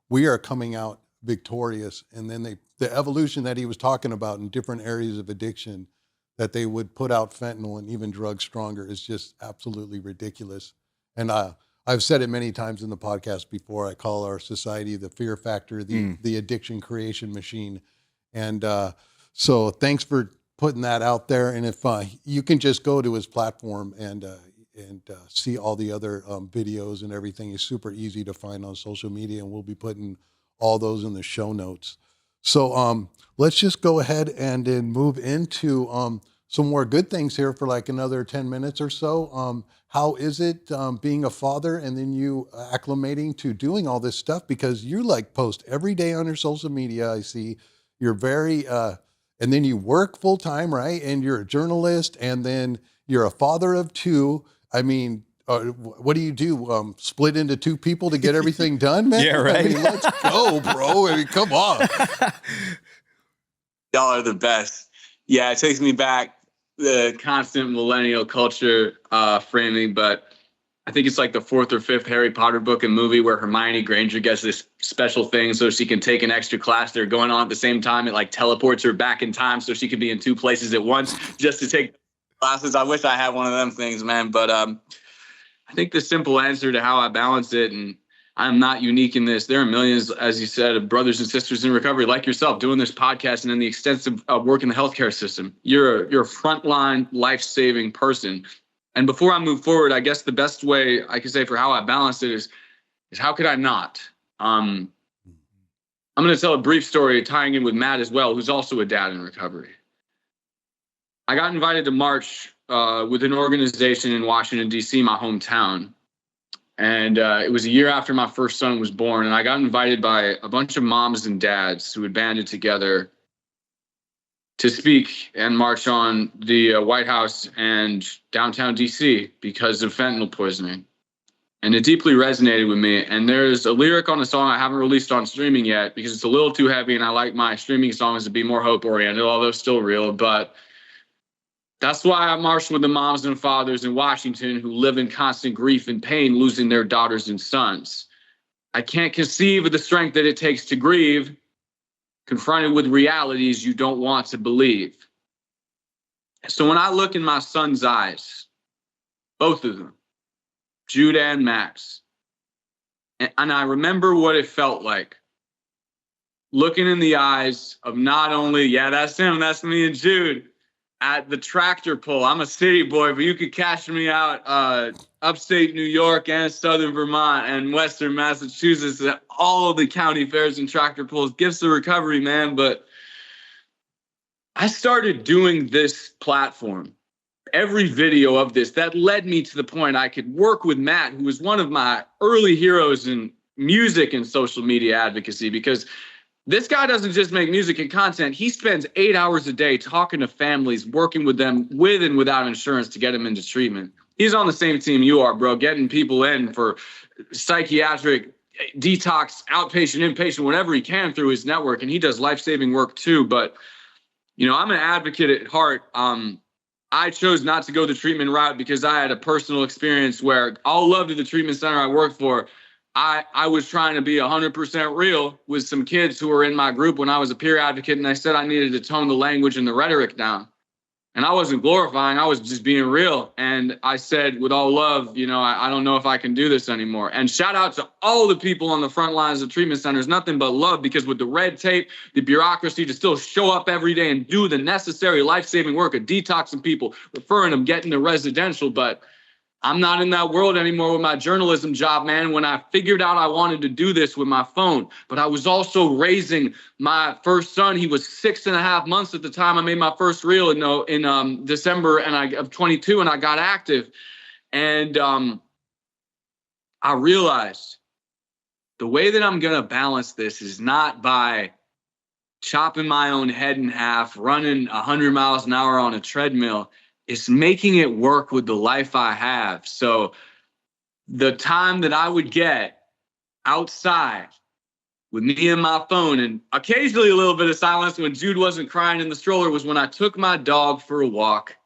we are coming out victorious. And then the evolution that he was talking about in different areas of addiction, that they would put out fentanyl and even drugs stronger, is just absolutely ridiculous. And I've said it many times in the podcast before. I call our society the fear factor, the addiction creation machine. And so thanks for putting that out there. And if you can just go to his platform and see all the other videos and everything, is super easy to find on social media, and we'll be putting all those in the show notes. So let's just go ahead and then move into some more good things here for like another 10 minutes or so. How is it being a father and then you acclimating to doing all this stuff? Because you like post every day on your social media. I see you're very, and then you work full time, right? And you're a journalist and then you're a father of two. I mean, what do you do? Split into two people to get everything done, man? Yeah, right. I mean, let's go, bro. I mean, come on. Y'all are the best. Yeah, it takes me back the constant millennial culture framing, but I think it's like the 4th or 5th Harry Potter book and movie where Hermione Granger gets this special thing so she can take an extra class. They're going on at the same time. It like teleports her back in time so she can be in 2 places at once just to take classes. I wish I had one of them things, man. But I think the simple answer to how I balance it, and I'm not unique in this. There are millions, as you said, of brothers and sisters in recovery like yourself doing this podcast and then the extensive work in the healthcare system. You're a frontline, life-saving person. And before I move forward, I guess the best way I could say for how I balance it is how could I not? I'm going to tell a brief story tying in with Matt as well, who's also a dad in recovery. I got invited to march with an organization in Washington, D.C., my hometown. And it was a year after my first son was born. And I got invited by a bunch of moms and dads who had banded together to speak and march on the White House and downtown D.C. because of fentanyl poisoning. And it deeply resonated with me. And there's a lyric on a song I haven't released on streaming yet because it's a little too heavy. And I like my streaming songs to be more hope-oriented, although still real. But that's why I marched with the moms and fathers in Washington who live in constant grief and pain, losing their daughters and sons. I can't conceive of the strength that it takes to grieve, confronted with realities you don't want to believe. So when I look in my son's eyes, both of them, Jude and Max, and I remember what it felt like, looking in the eyes of not only, yeah, that's him, that's me and Jude, at the tractor pull. I'm a city boy, but you could cash me out upstate New York and southern Vermont and western Massachusetts at all of the county fairs and tractor pulls. Gifts of recovery, man. But I started doing this platform, every video of this, that led me to the point I could work with Matt, who was one of my early heroes in music and social media advocacy, because this guy doesn't just make music and content. He spends 8 hours a day talking to families, working with them with and without insurance to get them into treatment. He's on the same team you are, bro, getting people in for psychiatric detox, outpatient, inpatient, whatever he can through his network. And he does life-saving work too. But, you know, I'm an advocate at heart. I chose not to go the treatment route because I had a personal experience where, all love to the treatment center I worked for, I was trying to be 100% real with some kids who were in my group when I was a peer advocate, and I said I needed to tone the language and the rhetoric down. And I wasn't glorifying, I was just being real. And I said, with all love, you know, I don't know if I can do this anymore. And shout out to all the people on the front lines of treatment centers, nothing but love, because with the red tape, the bureaucracy to still show up every day and do the necessary life-saving work of detoxing people, referring them, getting to residential. But I'm not in that world anymore with my journalism job, man. When I figured out I wanted to do this with my phone, but I was also raising my first son. He was 6.5 months at the time I made my first reel in December of 22, and I got active. And I realized the way that I'm going to balance this is not by chopping my own head in half, running 100 miles an hour on a treadmill. It's making it work with the life I have. So the time that I would get outside with me and my phone, and occasionally a little bit of silence when Jude wasn't crying in the stroller, was when I took my dog for a walk.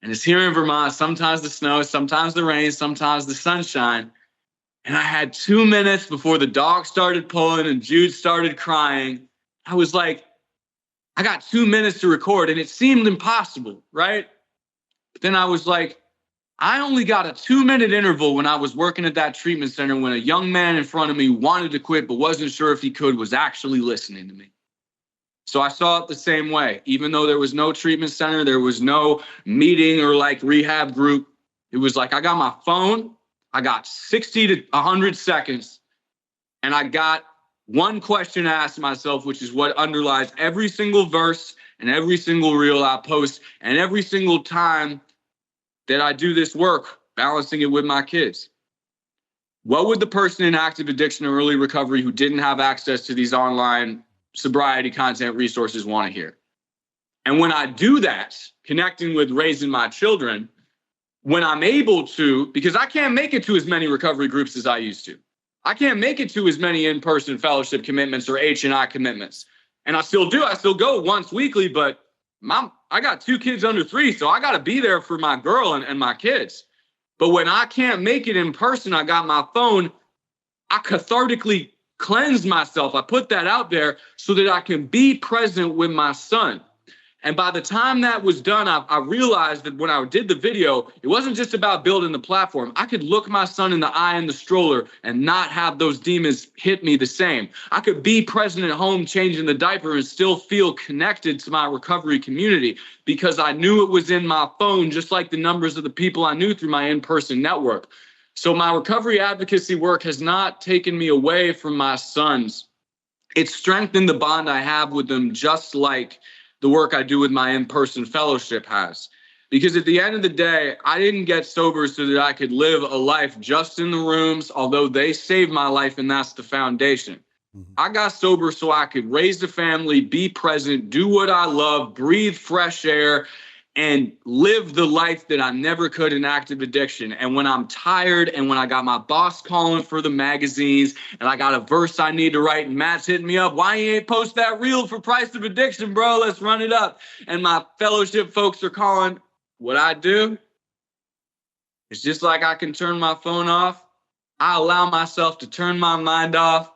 And it's here in Vermont, sometimes the snow, sometimes the rain, sometimes the sunshine. And I had 2 minutes before the dog started pulling and Jude started crying. I was like, I got 2 minutes to record, and it seemed impossible, right? But then I was like, I only got a 2-minute interval when I was working at that treatment center when a young man in front of me wanted to quit but wasn't sure if he could, was actually listening to me. So I saw it the same way. Even though there was no treatment center, there was no meeting or like rehab group. It was like I got my phone, I got 60 to 100 seconds, and I got one question I ask myself, which is what underlies every single verse and every single reel I post, and every single time that I do this work, balancing it with my kids. What would the person in active addiction or early recovery who didn't have access to these online sobriety content resources want to hear? And when I do that, connecting with raising my children, when I'm able to, because I can't make it to as many recovery groups as I used to. I can't make it to as many in-person fellowship commitments or H&I commitments. And I still do. I still go once weekly, but I got 2 kids under 3, so I got to be there for my girl and my kids. But when I can't make it in person, I got my phone. I cathartically cleanse myself. I put that out there so that I can be present with my son. And by the time that was done, I realized that when I did the video, it wasn't just about building the platform. I could look my son in the eye in the stroller and not have those demons hit me the same. I could be present at home changing the diaper and still feel connected to my recovery community because I knew it was in my phone, just like the numbers of the people I knew through my in-person network. So my recovery advocacy work has not taken me away from my sons. It's strengthened the bond I have with them, just like the work I do with my in-person fellowship has. Because at the end of the day, I didn't get sober so that I could live a life just in the rooms, although they saved my life and that's the foundation. I got sober so I could raise a family, be present, do what I love, breathe fresh air, and live the life that I never could in active addiction. And when I'm tired and when I got my boss calling for the magazines and I got a verse I need to write and Matt's hitting me up, why you ain't post that reel for Price of Addiction, bro? Let's run it up. And my fellowship folks are calling. What I do, it's just like I can turn my phone off. I allow myself to turn my mind off,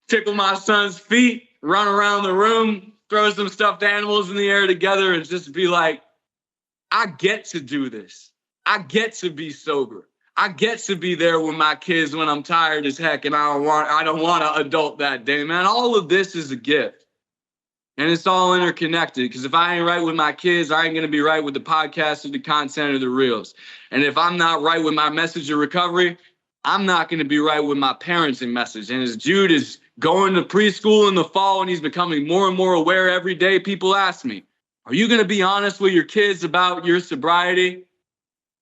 tickle my son's feet, run around the room, throw some stuffed animals in the air together and just be like, I get to do this. I get to be sober. I get to be there with my kids when I'm tired as heck and I don't want to adult that day, man. All of this is a gift. And it's all interconnected because if I ain't right with my kids, I ain't going to be right with the podcast or the content or the reels. And if I'm not right with my message of recovery, I'm not going to be right with my parenting message. And as Jude is going to preschool in the fall and he's becoming more and more aware every day, people ask me, are you going to be honest with your kids about your sobriety?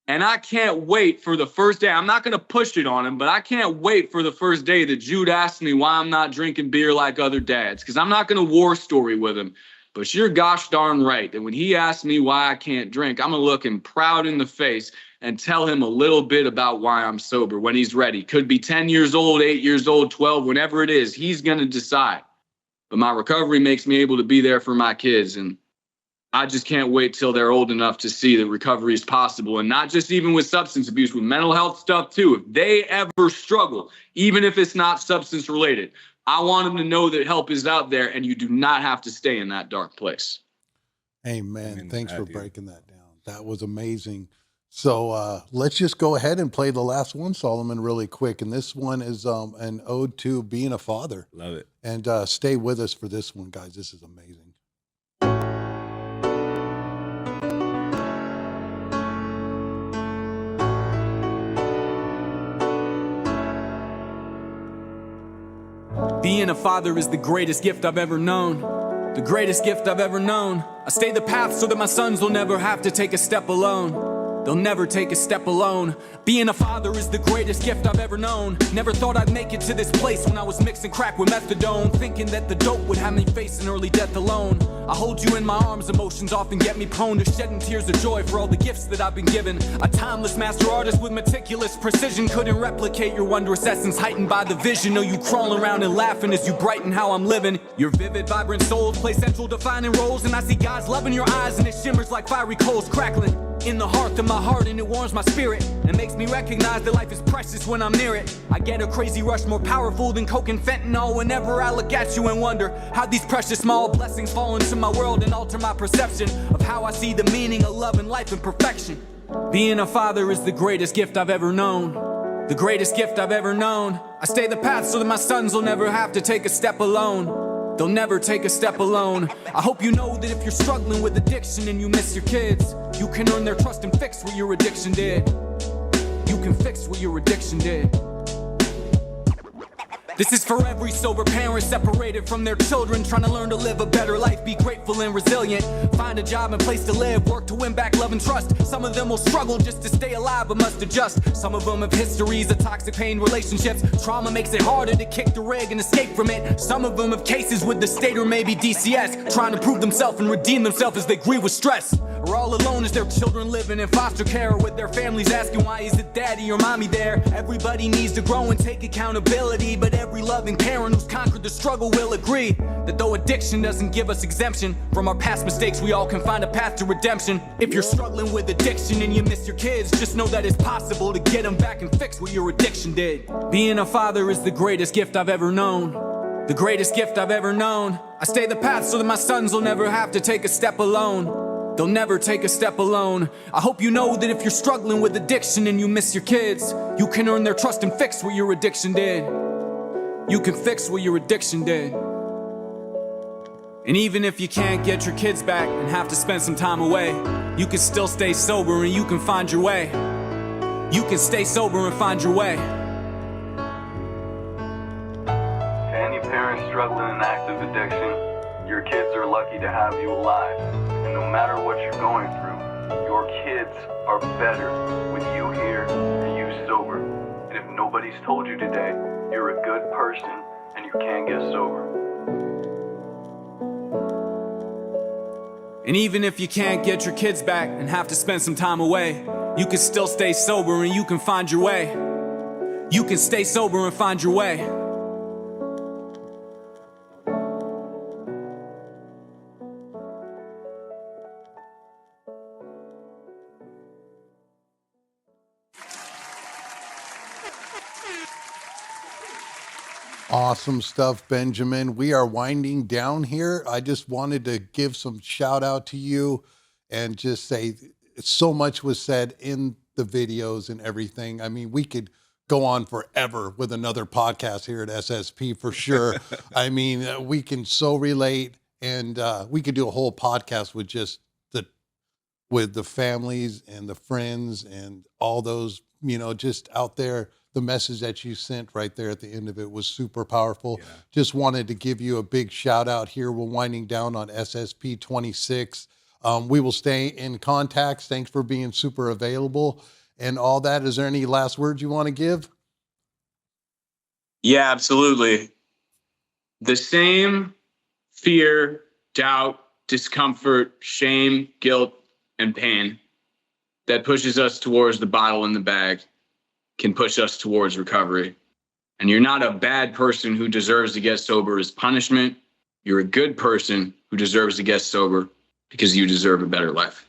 And I can't wait for the first day. I'm not going to push it on him, but I can't wait for the first day that Jude asks me why I'm not drinking beer like other dads, because I'm not going to war story with him. But you're gosh darn right that when he asks me why I can't drink, I'm going to look him proud in the face and tell him a little bit about why I'm sober when he's ready. Could be 10 years old, 8 years old, 12, whenever it is, he's going to decide. But my recovery makes me able to be there for my kids. And I just can't wait till they're old enough to see that recovery is possible. And not just even with substance abuse, with mental health stuff too. If they ever struggle, even if it's not substance related, I want them to know that help is out there and you do not have to stay in that dark place. Amen. Thanks for breaking that down. That was amazing. So let's just go ahead and play the last one, Solomon, really quick. And this one is an ode to being a father. Love it. And stay with us for this one, guys. This is amazing. Being a father is the greatest gift I've ever known. The greatest gift I've ever known. I stay the path so that my sons will never have to take a step alone. They'll never take a step alone. Being a father is the greatest gift I've ever known. Never thought I'd make it to this place when I was mixing crack with methadone, thinking that the dope would have me face an early death alone. I hold you in my arms, emotions often get me prone to shedding tears of joy for all the gifts that I've been given. A timeless master artist with meticulous precision couldn't replicate your wondrous essence, heightened by the vision of you crawling around and laughing as you brighten how I'm living. Your vivid, vibrant souls play central defining roles, and I see God's love in your eyes and it shimmers like fiery coals crackling in the hearth of my heart, and it warms my spirit and makes me recognize that life is precious when I'm near it. I get a crazy rush more powerful than coke and fentanyl whenever I look at you and wonder how these precious small blessings fall into my world and alter my perception of how I see the meaning of love and life and perfection. Being a father is the greatest gift I've ever known. The greatest gift I've ever known. I stay the path so that my sons will never have to take a step alone. They'll never take a step alone. I hope you know that if you're struggling with addiction and you miss your kids, you can earn their trust and fix what your addiction did. You can fix what your addiction did. This is for every sober parent separated from their children, trying to learn to live a better life, be grateful and resilient, find a job and place to live, work to win back love and trust. Some of them will struggle just to stay alive but must adjust. Some of them have histories of toxic pain relationships. Trauma makes it harder to kick the rig and escape from it. Some of them have cases with the state or maybe DCS, trying to prove themselves and redeem themselves as they grieve with stress. Or all alone as their children living in foster care, with their families asking why isn't daddy or mommy there. Everybody needs to grow and take accountability, but every loving parent who's conquered the struggle will agree that though addiction doesn't give us exemption from our past mistakes, we all can find a path to redemption. If you're struggling with addiction and you miss your kids, just know that it's possible to get them back and fix what your addiction did. Being a father is the greatest gift I've ever known. The greatest gift I've ever known. I stay the path so that my sons will never have to take a step alone. They'll never take a step alone. I hope you know that if you're struggling with addiction and you miss your kids, you can earn their trust and fix what your addiction did. You can fix what your addiction did. And even if you can't get your kids back and have to spend some time away, you can still stay sober and you can find your way. You can stay sober and find your way. To any parent struggling in active addiction, your kids are lucky to have you alive. And no matter what you're going through, your kids are better with you here and you sober. And if nobody's told you today, you're a good person and you can get sober. And even if you can't get your kids back and have to spend some time away, you can still stay sober and you can find your way. You can stay sober and find your way. Awesome stuff, Benjamin. We are winding down here. I just wanted to give some shout out to you and just say so much was said in the videos and everything. I mean, we could go on forever with another podcast here at SSP for sure. I mean, we can so relate, and we could do a whole podcast with just the families and the friends and all those, just out there. The message that you sent right there at the end of it was super powerful. Yeah. Just wanted to give you a big shout out here. We're winding down on SSP 26. We will stay in contact. Thanks for being super available and all that. Is there any last words you want to give? Yeah, absolutely. The same fear, doubt, discomfort, shame, guilt, and pain that pushes us towards the bottle in the bag can push us towards recovery. And you're not a bad person who deserves to get sober as punishment. You're a good person who deserves to get sober because you deserve a better life.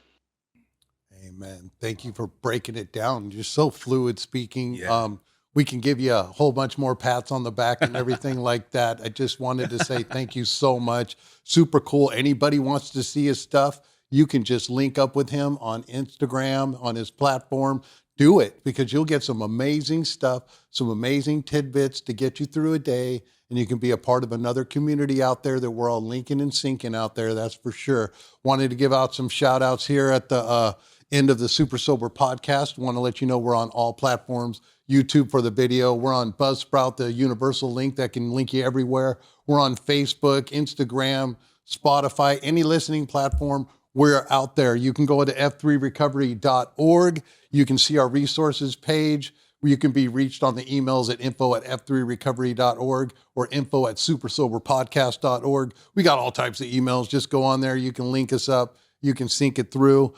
Amen. Thank you for breaking it down. You're so fluid speaking. Yeah. We can give you a whole bunch more pats on the back and everything like that. I just wanted to say thank you so much. Super cool. Anybody wants to see his stuff, you can just link up with him on Instagram, on his platform. Do it, because you'll get some amazing stuff, some amazing tidbits to get you through a day, and you can be a part of another community out there that we're all linking and syncing out there, that's for sure. Wanted to give out some shout outs here at the end of the Super Sober podcast. Want to let you know we're on all platforms. YouTube for the video. We're on Buzzsprout, the universal link that can link you everywhere. We're on Facebook, Instagram, Spotify, any listening platform. We're out there. You can go to f3recovery.org. You can see our resources page where you can be reached on the emails at info@f3recovery.org or info@supersoberpodcast.org. We got all types of emails. Just go on there. You can link us up. You can sync it through.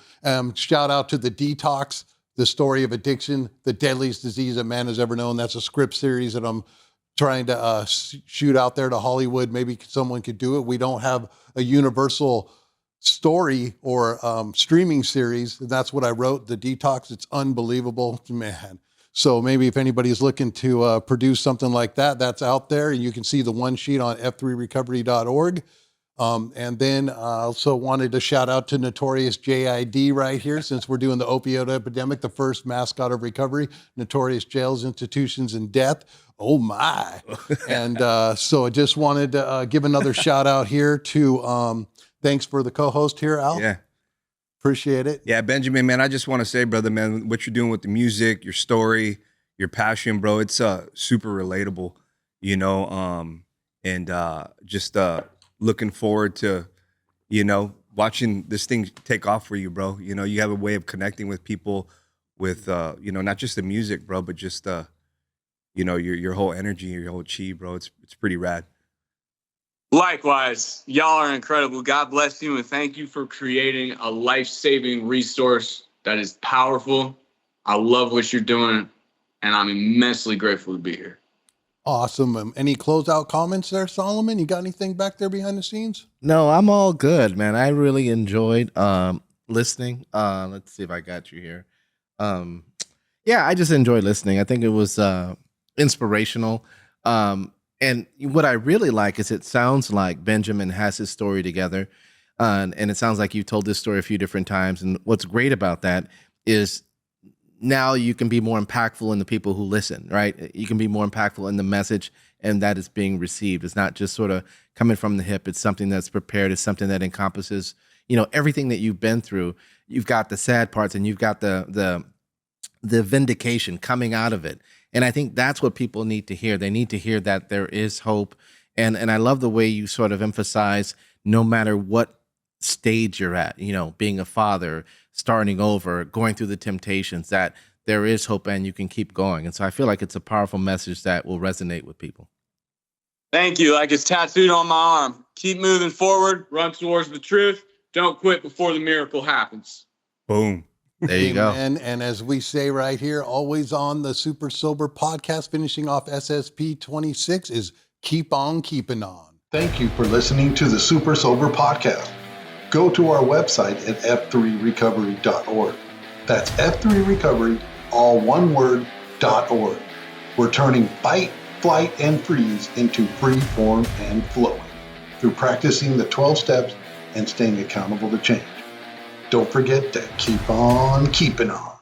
Shout out to The Detox, the story of addiction, the deadliest disease that man has ever known. That's a script series that I'm trying to shoot out there to Hollywood. Maybe someone could do it. We don't have a universal story or streaming series. That's what I wrote, The Detox. It's unbelievable, man. So maybe if anybody's looking to produce something like that, that's out there. You can see the one sheet on f3recovery.org. And then I also wanted to shout out to Notorious JID right here, since we're doing the opioid epidemic, the first mascot of recovery, Notorious Jails, Institutions, and Death. Oh my. And so I just wanted to give another shout out here to, thanks for the co-host here, Al. Yeah. Appreciate it. Yeah, Benjamin, man, I just want to say, brother, man, what you're doing with the music, your story, your passion, bro, it's super relatable. you know, and just looking forward to, you know, watching this thing take off for you, bro. You know, you have a way of connecting with people with, you know, not just the music, bro, but just, you know, your whole energy, your whole chi, bro. It's pretty rad. Likewise, y'all are incredible. God bless you, and thank you for creating a life-saving resource that is powerful. I love what you're doing, and I'm immensely grateful to be here. Awesome. Any closeout comments there, Solomon? You got anything back there behind the scenes? No, I'm all good, man. I really enjoyed listening. Let's see if I got you here. Yeah, I just enjoyed listening. I think it was inspirational. And what I really like is it sounds like Benjamin has his story together. And it sounds like you've told this story a few different times. And what's great about that is now you can be more impactful in the people who listen, right? You can be more impactful in the message and that is being received. It's not just sort of coming from the hip. It's something that's prepared. It's something that encompasses, you know, everything that you've been through. You've got the sad parts and you've got the vindication coming out of it. And I think that's what people need to hear. They need to hear that there is hope. And I love the way you sort of emphasize no matter what stage you're at, you know, being a father, starting over, going through the temptations, that there is hope and you can keep going. And so I feel like it's a powerful message that will resonate with people. Thank you. Like it's tattooed on my arm. Keep moving forward, run towards the truth. Don't quit before the miracle happens. Boom. There you go. And as we say right here, always on the Super Sober podcast, finishing off SSP 26 is keep on keeping on. Thank you for listening to the Super Sober Podcast. Go to our website at f3recovery.org. That's F3Recovery, all one word, .org. We're turning fight, flight, and freeze into free form and flowing through practicing the 12 steps and staying accountable to change. Don't forget to keep on keeping on.